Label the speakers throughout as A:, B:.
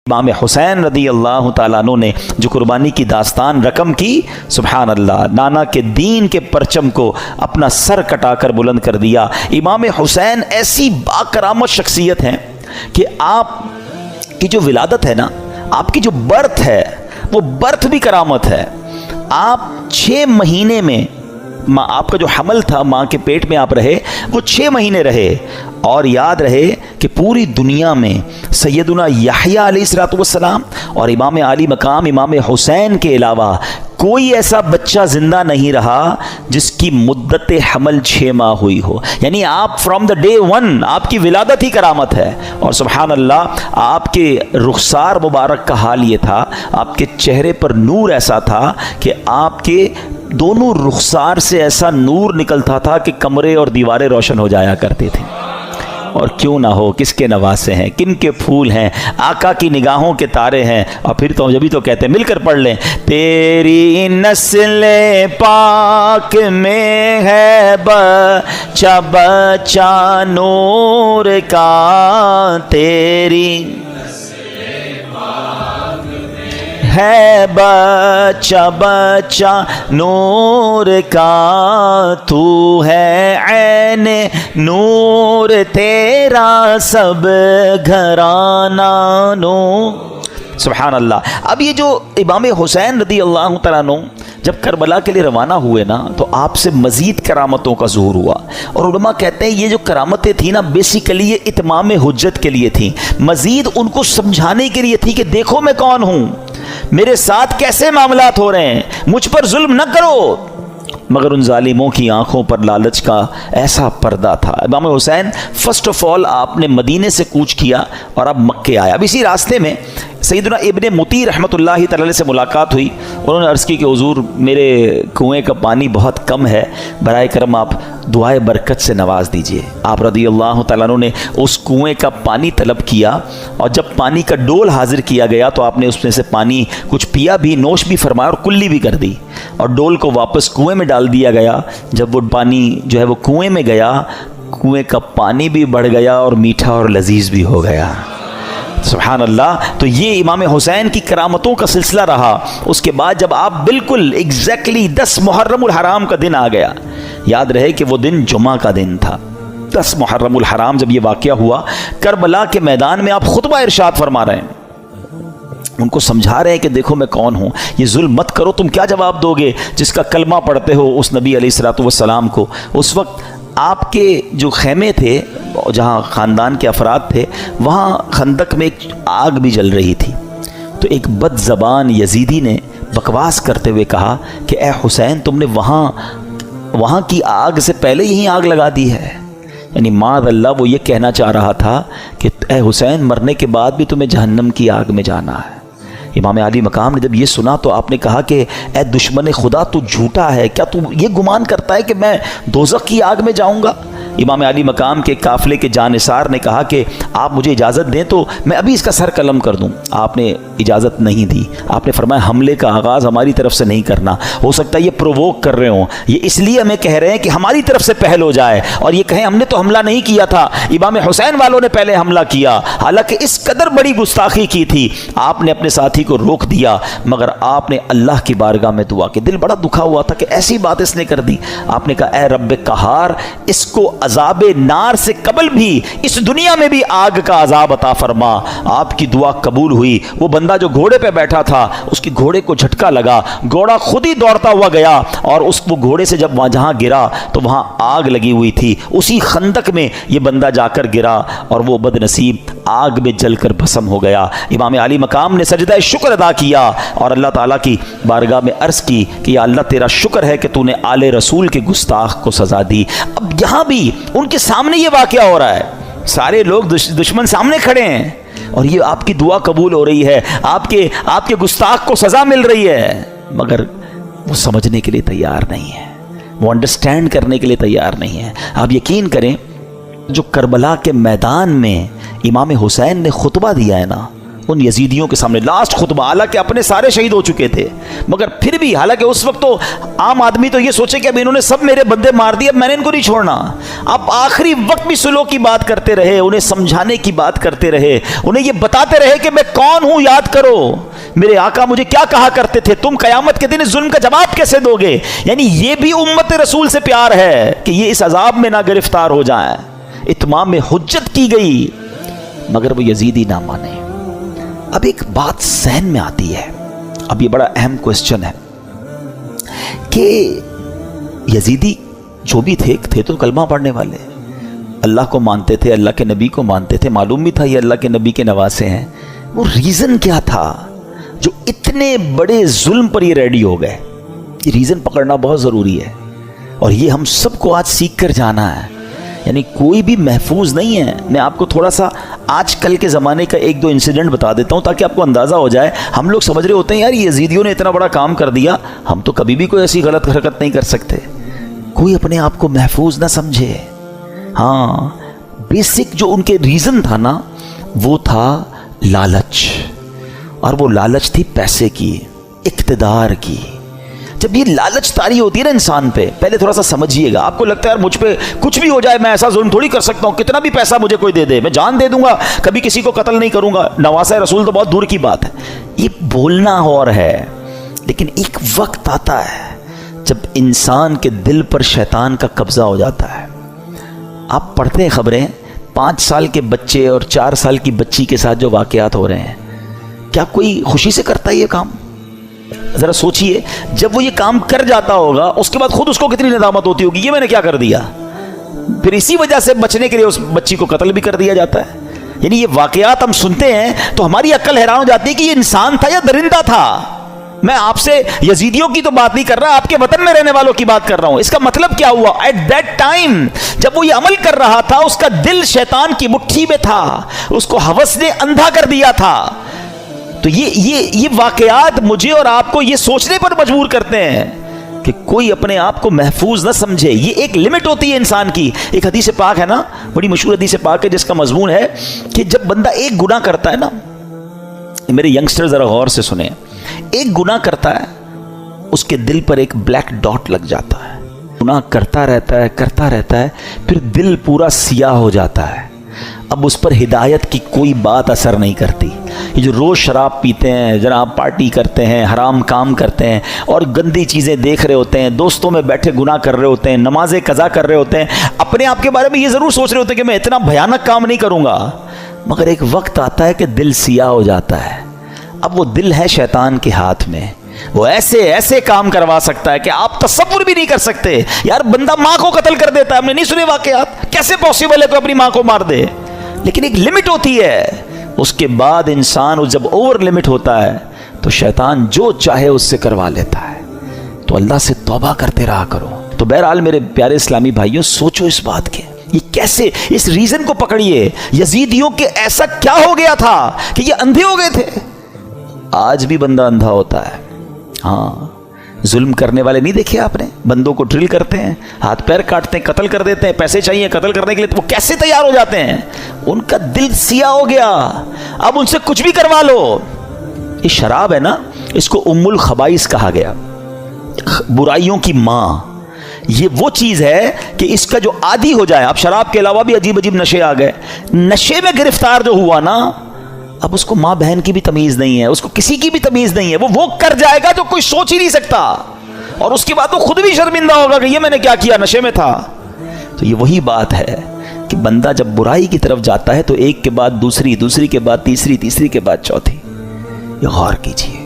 A: امام حسین رضی اللہ تعالیٰ عنہ نے جو قربانی کی داستان رقم کی، سبحان اللہ، نانا کے دین کے پرچم کو اپنا سر کٹا کر بلند کر دیا۔ امام حسین ایسی باکرامت شخصیت ہیں کہ آپ کی جو ولادت ہے نا، آپ کی جو برتھ ہے، وہ برتھ بھی کرامت ہے۔ آپ 6 مہینے میں آپ کا جو حمل تھا، ماں کے پیٹ میں آپ رہے، وہ 6 مہینے رہے، اور یاد رہے کہ پوری دنیا میں سیدنا یحییٰ علیہ الصلوۃ والسلام اور امام عالی مقام امام حسین کے علاوہ کوئی ایسا بچہ زندہ نہیں رہا جس کی مدت حمل 6 ماہ ہوئی ہو۔ یعنی آپ فرام دا ڈے 1 آپ کی ولادت ہی کرامت ہے۔ اور سبحان اللہ، آپ کے رخسار مبارک کا حال یہ تھا، آپ کے چہرے پر نور ایسا تھا کہ آپ کے دونوں رخسار سے ایسا نور نکلتا تھا کہ کمرے اور دیواریں روشن ہو جایا کرتے تھے۔ اور کیوں نہ ہو، کس کے نواسے ہیں، کن کے پھول ہیں، آقا کی نگاہوں کے تارے ہیں۔ اور پھر تو جبھی تو کہتے ہیں، مل کر پڑھ لیں، تیری نسل پاک میں ہے بچہ بچہ نور کا، تیری ہے بچہ بچہ نور کا، تو ہے عین نور تیرا سب گھرانہ نور۔ سبحان اللہ۔ اب یہ جو امام حسین رضی اللہ تعالیٰ عنہ جب کربلا کے لیے روانہ ہوئے نا، تو آپ سے مزید کرامتوں کا ظہور ہوا، اور علماء کہتے ہیں یہ جو کرامتیں تھیں نا، بیسیکلی یہ اتمام حجت کے لیے تھیں، مزید ان کو سمجھانے کے لیے تھی کہ دیکھو میں کون ہوں، میرے ساتھ کیسے معاملات ہو رہے ہیں، مجھ پر ظلم نہ کرو۔ مگر ان ظالموں کی آنکھوں پر لالچ کا ایسا پردہ تھا۔ امام حسین فرسٹ آف آل آپ نے مدینے سے کوچ کیا اور اب مکے آیا۔ اب اسی راستے میں سیدنا ابن مطیع رحمۃ اللہ تعالی سے ملاقات ہوئی۔ انہوں نے عرض کی کہ حضور، میرے کنویں کا پانی بہت کم ہے، برائے کرم آپ دعائے برکت سے نواز دیجئے۔ آپ رضی اللہ تعالیٰ عنہ نے اس کنویں کا پانی طلب کیا، اور جب پانی کا ڈول حاضر کیا گیا تو آپ نے اس میں سے پانی کچھ پیا بھی، نوش بھی فرمایا اور کلی بھی کر دی، اور ڈول کو واپس کنویں میں ڈال دیا گیا۔ جب وہ پانی جو ہے وہ کنویں میں گیا، کنویں کا پانی بھی بڑھ گیا اور میٹھا اور لذیذ بھی ہو گیا۔ سبحان اللہ۔ تو یہ امام حسین کی کرامتوں کا سلسلہ رہا۔ اس کے بعد جب آپ بالکل ایگزیکٹلی 10 محرم الحرام کا دن آ گیا، یاد رہے کہ وہ دن جمعہ کا دن تھا، 10 محرم الحرام جب یہ واقعہ ہوا، کربلا کے میدان میں آپ خطبہ ارشاد فرما رہے ہیں، ان کو سمجھا رہے ہیں کہ دیکھو میں کون ہوں، یہ ظلم مت کرو۔ تم کیا جواب دو گے جس کا کلمہ پڑھتے ہو اس نبی علیہ الصلوۃ والسلام کو؟ اس وقت آپ کے جو خیمے تھے، جہاں خاندان کے افراد تھے، وہاں خندق میں ایک آگ بھی جل رہی تھی۔ تو ایک بد زبان یزیدی نے بکواس کرتے ہوئے کہا کہ اے حسین، تم نے وہاں کی آگ سے پہلے یہی آگ لگا دی ہے۔ یعنی معاذ اللہ، وہ یہ کہنا چاہ رہا تھا کہ اے حسین، مرنے کے بعد بھی تمہیں جہنم کی آگ میں جانا ہے۔ امام علی مقام نے جب یہ سنا تو آپ نے کہا کہ اے دشمن خدا، تو جھوٹا ہے، کیا تو یہ گمان کرتا ہے کہ میں دوزخ کی آگ میں جاؤں گا؟ امام علی مقام کے قافلے کے جانثار نے کہا کہ آپ مجھے اجازت دیں تو میں ابھی اس کا سر قلم کر دوں۔ آپ نے اجازت نہیں دی۔ آپ نے فرمایا حملے کا آغاز ہماری طرف سے نہیں کرنا، ہو سکتا ہے یہ پرووک کر رہے ہوں، یہ اس لیے ہمیں کہہ رہے ہیں کہ ہماری طرف سے پہل ہو جائے، اور یہ کہیں ہم نے تو حملہ نہیں کیا تھا، امام حسین والوں نے پہلے حملہ کیا۔ حالانکہ اس قدر بڑی گستاخی کی تھی، آپ نے اپنے ساتھی کو روک دیا، مگر آپ نے اللہ کی بارگاہ میں دعا کی۔ دل بڑا دکھا ہوا تھا کہ ایسی بات اس نے کر دی۔ آپ نے کہا اے رب قہار، اس کو عذاب نار سے قبل بھی اس دنیا میں بھی آگ کا عذاب عطا فرما۔ آپ کی دعا قبول ہوئی۔ وہ بندہ جو گھوڑے پہ بیٹھا تھا، اس کی گھوڑے کو جھٹکا لگا، گھوڑا خود ہی دوڑتا ہوا گیا، اور وہ گھوڑے سے جب جہاں گرا تو وہاں آگ لگی ہوئی تھی۔ اسی خندق میں یہ بندہ جا کر گرا، اور وہ بد نصیب آگ میں جل کر بھسم ہو گیا۔ امام علی مقام نے سجدہ شکر ادا کیا اور اللہ تعالیٰ کی بارگاہ میں عرض کی کہ یا اللہ، تیرا شکر ہے کہ تو نے آل رسول کے گستاخ کو سزا دی۔ اب یہاں بھی ان کے سامنے یہ واقعہ ہو رہا ہے، سارے لوگ دشمن سامنے کھڑے ہیں، اور یہ آپ کی دعا قبول ہو رہی ہے، آپ کے گستاخ کو سزا مل رہی ہے، مگر وہ سمجھنے کے لیے تیار نہیں ہے، وہ انڈرسٹینڈ کرنے کے لیے تیار نہیں ہے۔ آپ یقین کریں، جو کربلا کے میدان میں امام حسین نے خطبہ دیا ہے نا، ان یزیدیوں کے سامنے لاسٹ خطبہ، حالانکہ اپنے سارے شہید ہو چکے تھے، مگر پھر بھی، حالانکہ اس وقت تو عام آدمی تو یہ سوچے کہ اب انہوں نے سب میرے بندے مار دیے، اب میں نے ان کو نہیں چھوڑنا، اب آخری وقت بھی صلح کی بات کرتے رہے، انہیں سمجھانے کی بات کرتے رہے، انہیں یہ بتاتے رہے کہ میں کون ہوں، یاد کرو میرے آقا مجھے کیا کہا کرتے تھے، تم قیامت کے دن اس ظلم کا جواب کیسے دو گے۔ یعنی یہ بھی امت رسول سے پیار ہے کہ یہ اس عذاب میں نہ گرفتار ہو جائیں۔ اتمام حجت کی گئی مگر وہ یزیدی نہ مانے۔ اب ایک بات ذہن میں آتی ہے، اب یہ بڑا اہم کوسچن ہے کہ یزیدی جو بھی تھے تو کلمہ پڑھنے والے، اللہ کو مانتے تھے، اللہ کے نبی کو مانتے تھے، معلوم بھی تھا یہ اللہ کے نبی کے نواسے ہیں، وہ ریزن کیا تھا جو اتنے بڑے ظلم پر یہ ریڈی ہو گئے؟ یہ ریزن پکڑنا بہت ضروری ہے، اور یہ ہم سب کو آج سیکھ کر جانا ہے۔ یعنی کوئی بھی محفوظ نہیں ہے۔ میں آپ کو تھوڑا سا آج کل کے زمانے کا ایک دو انسیڈنٹ بتا دیتا ہوں تاکہ آپ کو اندازہ ہو جائے۔ ہم لوگ سمجھ رہے ہوتے ہیں یار یزیدیوں نے اتنا بڑا کام کر دیا، ہم تو کبھی بھی کوئی ایسی غلط حرکت نہیں کر سکتے۔ کوئی اپنے آپ کو محفوظ نہ سمجھے۔ ہاں، بیسک جو ان کے ریزن تھا نا، وہ تھا لالچ، اور وہ لالچ تھی پیسے کی، اقتدار کی۔ جب یہ لالچ طاری ہوتی ہے نا انسان پہ، پہلے تھوڑا سا سمجھیے گا۔ آپ کو لگتا ہے یار مجھ پہ کچھ بھی ہو جائے میں ایسا ظلم تھوڑی کر سکتا ہوں، کتنا بھی پیسہ مجھے کوئی دے دے میں جان دے دوں گا، کبھی کسی کو قتل نہیں کروں گا، نواسہ رسول تو بہت دور کی بات ہے۔ یہ بولنا اور ہے، لیکن ایک وقت آتا ہے جب انسان کے دل پر شیطان کا قبضہ ہو جاتا ہے۔ آپ پڑھتے ہیں خبریں، 5 سال کے بچے اور 4 سال کی بچی کے ساتھ جو واقعات ہو رہے ہیں، کیا کوئی خوشی سے کرتا ہے یہ کام؟ ذرا سوچئے، جب وہ یہ کام کر جاتا ہوگا اس کے بعد خود اس کو کتنی ندامت ہوتی ہوگی، یہ میں نے کیا کر دیا۔ پھر اسی وجہ سے بچنے کے لیے اس بچی کو قتل بھی کر دیا جاتا ہے۔ یعنی یہ واقعات ہم سنتے ہیں تو ہماری عقل حیران ہو جاتی ہے کہ یہ انسان تھا یا درندہ تھا۔ میں آپ سے یزیدیوں کی تو بات نہیں کر رہا، آپ کے وطن میں رہنے والوں کی بات کر رہا ہوں۔ اس کا مطلب کیا ہوا؟ ایٹ دیٹ ٹائم جب وہ یہ عمل کر رہا تھا، اس کا دل شیطان کی مٹھی میں تھا، اس کو ہوس نے اندھا کر دیا تھا۔ تو یہ واقعات مجھے اور آپ کو یہ سوچنے پر مجبور کرتے ہیں کہ کوئی اپنے آپ کو محفوظ نہ سمجھے۔ یہ ایک لمٹ ہوتی ہے انسان کی۔ ایک حدیث پاک ہے نا، بڑی مشہور حدیث پاک ہے، جس کا مضمون ہے کہ جب بندہ ایک گناہ کرتا ہے نا، میرے ینگسٹر ذرا غور سے سنیں، ایک گناہ کرتا ہے اس کے دل پر ایک بلیک ڈاٹ لگ جاتا ہے، گناہ کرتا رہتا ہے، پھر دل پورا سیاہ ہو جاتا ہے۔ اب اس پر ہدایت کی کوئی بات اثر نہیں کرتی۔ یہ جو روز شراب پیتے ہیں، جناب پارٹی کرتے ہیں، حرام کام کرتے ہیں اور گندی چیزیں دیکھ رہے ہوتے ہیں، دوستوں میں بیٹھے گناہ کر رہے ہوتے ہیں، نمازیں قضا کر رہے ہوتے ہیں، اپنے آپ کے بارے میں یہ ضرور سوچ رہے ہوتے ہیں کہ میں اتنا بھیانک کام نہیں کروں گا، مگر ایک وقت آتا ہے کہ دل سیاہ ہو جاتا ہے۔ اب وہ دل ہے شیطان کے ہاتھ میں، وہ ایسے کام کروا سکتا ہے کہ آپ تصور بھی نہیں کر سکتے۔ یار بندہ ماں کو قتل کر دیتا ہے، ہم نے نہیں سنے واقعات، کیسے پاسبل ہے کوئی اپنی ماں کو مار دے؟ لیکن ایک لمٹ ہوتی ہے، اس کے بعد انسان جب اوور لمٹ ہوتا ہے تو شیطان جو چاہے اس سے کروا لیتا ہے۔ تو اللہ سے توبہ کرتے رہا کرو۔ تو بہرحال میرے پیارے اسلامی بھائیوں، سوچو اس بات کے، یہ کیسے، اس ریزن کو پکڑیے، یزیدیوں کے ایسا کیا ہو گیا تھا کہ یہ اندھے ہو گئے تھے؟ آج بھی بندہ اندھا ہوتا ہے۔ ہاں، ظلم کرنے والے نہیں دیکھے آپ نے؟ بندوں کو ڈرل کرتے ہیں، ہاتھ پیر کاٹتے ہیں، قتل کر دیتے ہیں، پیسے چاہیے قتل کرنے کے لیے، تو وہ کیسے تیار ہو جاتے ہیں؟ ان کا دل سیاہ ہو گیا، اب ان سے کچھ بھی کروا لو۔ یہ شراب ہے نا، اس کو ام الخبائث کہا گیا، برائیوں کی ماں۔ یہ وہ چیز ہے کہ اس کا جو عادی ہو جائے، اب شراب کے علاوہ بھی عجیب عجیب نشے آ گئے، نشے میں گرفتار جو ہوا نا، اب اس کو ماں بہن کی بھی تمیز نہیں ہے، اس کو کسی کی بھی تمیز نہیں ہے، وہ کر جائے گا جو کوئی سوچ ہی نہیں سکتا، اور اس کے بعد وہ خود بھی شرمندہ ہوگا کہ یہ میں نے کیا کیا، نشے میں تھا۔ تو یہ وہی بات ہے کہ بندہ جب برائی کی طرف جاتا ہے تو ایک کے بعد دوسری، دوسری کے بعد تیسری، تیسری کے بعد چوتھی۔ یہ غور کیجیے،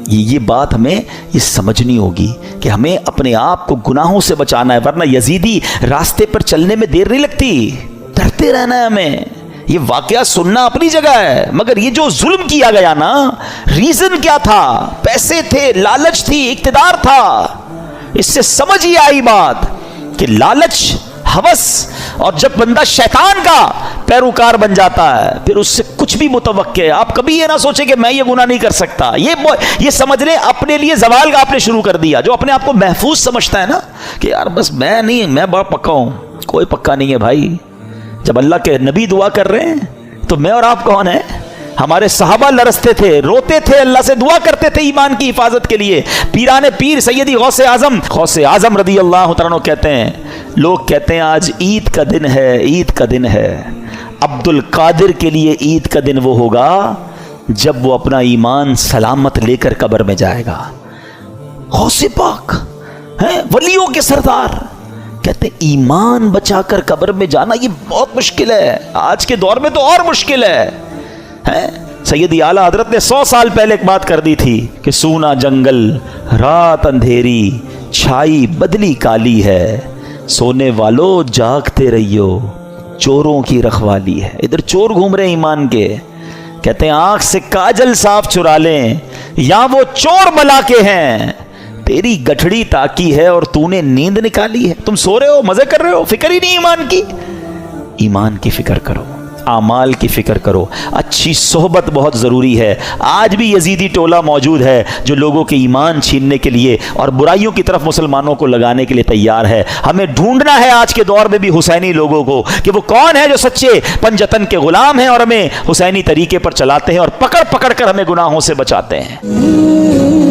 A: یہ بات ہمیں یہ سمجھنی ہوگی کہ ہمیں اپنے آپ کو گناہوں سے بچانا ہے، ورنہ یزیدی راستے پر چلنے میں دیر نہیں لگتی، ڈرتے رہنا ہے ہمیں۔ یہ واقعہ سننا اپنی جگہ ہے، مگر یہ جو ظلم کیا گیا نا، ریزن کیا تھا؟ پیسے تھے، لالچ تھی، اقتدار تھا۔ اس سے سمجھ ہی آئی بات کہ لالچ، ہوس، اور جب بندہ شیطان کا پیروکار بن جاتا ہے پھر اس سے کچھ بھی متوقع ہے۔ آپ کبھی یہ نہ سوچیں کہ میں یہ گناہ نہیں کر سکتا، یہ سمجھ لیں اپنے لیے زوال کا آپ نے شروع کر دیا۔ جو اپنے آپ کو محفوظ سمجھتا ہے نا کہ یار بس میں نہیں، میں بڑا پکا ہوں، کوئی پکا نہیں ہے بھائی۔ جب اللہ کے نبی دعا کر رہے ہیں تو میں اور آپ کون ہیں؟ ہمارے صحابہ لرزتے تھے، روتے تھے، اللہ سے دعا کرتے تھے ایمان کی حفاظت کے لیے. پیران پیر سیدی غوث اعظم رضی اللہ تعالیٰ عنہ کہتے ہیں، لوگ کہتے ہیں آج عید کا دن ہے، عید کا دن ہے. عبد القادر کے لیے عید کا دن وہ ہوگا جب وہ اپنا ایمان سلامت لے کر قبر میں جائے گا. غوث پاک ہیں، ولیوں کے سردار، کہتے ہیں ایمان بچا کر قبر میں جانا یہ بہت مشکل ہے، آج کے دور میں تو اور مشکل ہے. سیدی اعلیٰ حضرت نے 100 سال پہلے ایک بات کر دی تھی کہ سونا جنگل، رات اندھیری، چھائی بدلی کالی ہے، سونے والو جاگتے رہیو، چوروں کی رکھوالی ہے. ادھر چور گھوم رہے ایمان کے، کہتے ہیں آنکھ سے کاجل صاف چرا لیں یا وہ چور بلا کے ہیں، تیری گٹھڑی تاکی ہے اور تو نے نیند نکالی ہے. تم سو رہے ہو، مزے کر رہے ہو، فکر ہی نہیں ایمان کی. ایمان کی فکر کرو، اعمال کی فکر کرو. اچھی صحبت بہت ضروری ہے. آج بھی یزیدی ٹولہ موجود ہے جو لوگوں کے ایمان چھیننے کے لیے اور برائیوں کی طرف مسلمانوں کو لگانے کے لیے تیار ہے. ہمیں ڈھونڈنا ہے آج کے دور میں بھی حسینی لوگوں کو کہ وہ کون ہے جو سچے پنجتن کے غلام ہیں اور ہمیں حسینی طریقے پر چلاتے ہیں اور پکڑ پکڑ کر ہمیں گناہوں سے بچاتے ہیں.